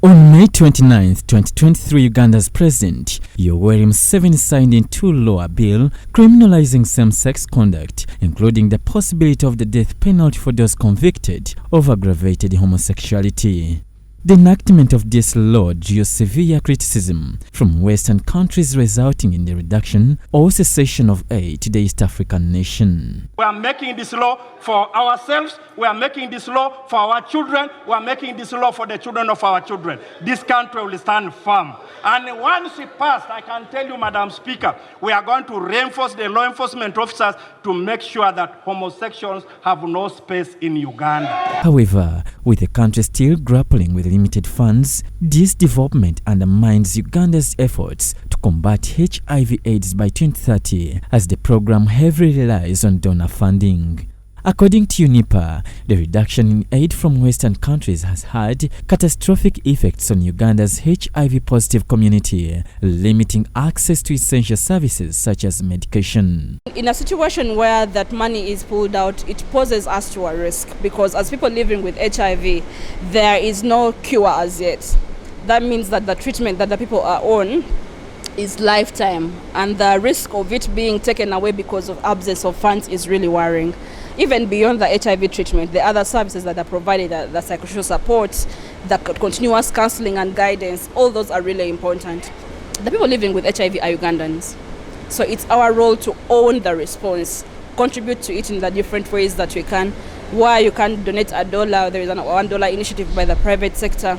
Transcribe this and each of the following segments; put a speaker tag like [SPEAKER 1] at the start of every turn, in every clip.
[SPEAKER 1] On May 29, 2023, Uganda's President Yoweri Museveni signed into law a bill criminalizing same-sex conduct, including the possibility of the death penalty for those convicted of aggravated homosexuality. The enactment of this law drew severe criticism from Western countries, resulting in the reduction or cessation of aid to the East African nation.
[SPEAKER 2] We are making this law for ourselves, we are making this law for our children, we are making this law for the children of our children. This country will stand firm. And once it passed, I can tell you, Madam Speaker, we are going to reinforce the law enforcement officers to make sure that homosexuals have no space in Uganda.
[SPEAKER 1] However, with the country still grappling with limited funds, this development undermines Uganda's efforts to combat HIV/AIDS by 2030, as the program heavily relies on donor funding. According to Unypa, the reduction in aid from Western countries has had catastrophic effects on Uganda's HIV-positive community, limiting access to essential services such as medication.
[SPEAKER 3] In a situation where that money is pulled out, it poses us to a risk, because as people living with HIV, there is no cure as yet. That means that the treatment that the people are on is lifetime, and the risk of it being taken away because of absence of funds is really worrying. Even beyond the HIV treatment, the other services that are provided, the psychosocial support, the continuous counseling and guidance, all those are really important. The people living with HIV are Ugandans. So it's our role to own the response, contribute to it in the different ways that we can. Where you can donate $1, there is a $1 initiative by the private sector,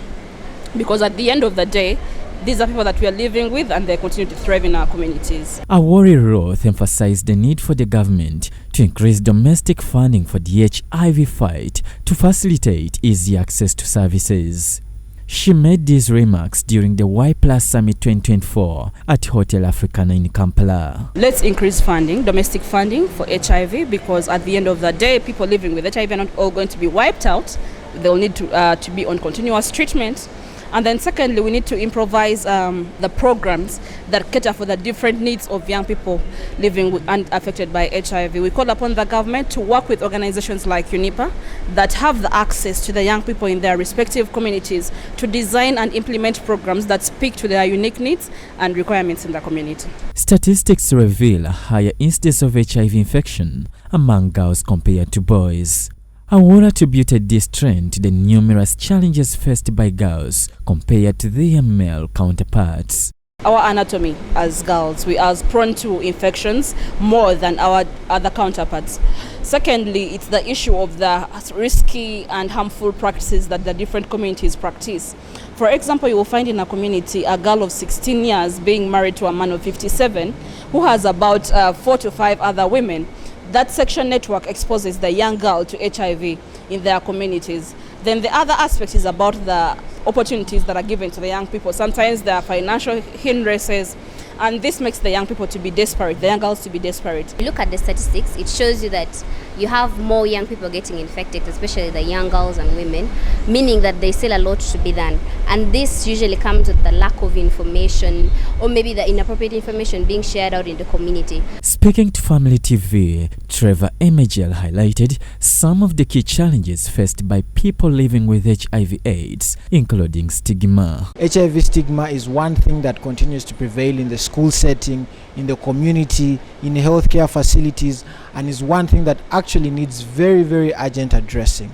[SPEAKER 3] because at the end of the day, these are people that we are living with, and they continue to thrive in our communities.
[SPEAKER 1] Awori Roth emphasized the need for the government to increase domestic funding for the HIV fight to facilitate easy access to services. She made these remarks during the Y+ Summit 2024 at Hotel Africana in Kampala.
[SPEAKER 3] Let's increase funding, domestic funding for HIV, because at the end of the day, people living with HIV are not all going to be wiped out. They'll need to be on continuous treatment. And then secondly, we need to improvise the programs that cater for the different needs of young people living with and affected by HIV. We call upon the government to work with organizations like Unypa that have the access to the young people in their respective communities to design and implement programs that speak to their unique needs and requirements in the community.
[SPEAKER 1] Statistics reveal a higher incidence of HIV infection among girls compared to boys. Awori attributed this trend to the numerous challenges faced by girls compared to their male counterparts.
[SPEAKER 3] Our anatomy as girls, we are prone to infections more than our other counterparts. Secondly, it's the issue of the risky and harmful practices that the different communities practice. For example, you will find in a community a girl of 16 years being married to a man of 57 who has about 4 to 5 other women. That sexual network exposes the young girl to HIV in their communities. Then the other aspect is about the opportunities that are given to the young people. Sometimes there are financial hindrances, and this makes the young people to be desperate, the young girls to be desperate.
[SPEAKER 4] You look at the statistics, it shows you that you have more young people getting infected, especially the young girls and women, meaning that there's still a lot to be done. And this usually comes with the lack of information, or maybe the inappropriate information being shared out in the community.
[SPEAKER 1] Speaking to Family TV, Trevor Emegel highlighted some of the key challenges faced by people living with HIV/AIDS, including stigma.
[SPEAKER 5] HIV stigma is one thing that continues to prevail in the school setting, in the community, in healthcare facilities, and is one thing that actually needs very, very urgent addressing.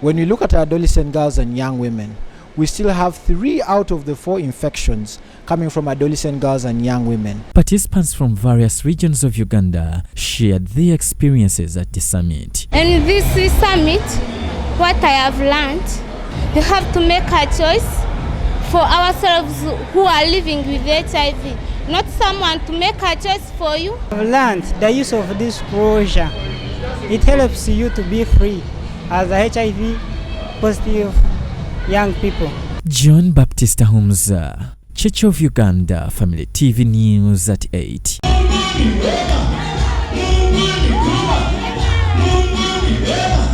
[SPEAKER 5] When we look at our adolescent girls and young women, we still have 3 out of the 4 infections coming from adolescent girls and young women.
[SPEAKER 1] Participants from various regions of Uganda shared their experiences at the summit.
[SPEAKER 6] And this summit, what I have learned, we have to make a choice for ourselves who are living with HIV, not someone to make a choice for you.
[SPEAKER 7] I've learned the use of disclosure. It helps you to be free as a HIV positive young people.
[SPEAKER 1] John Baptista Humza, Church of Uganda, Family TV News at 8.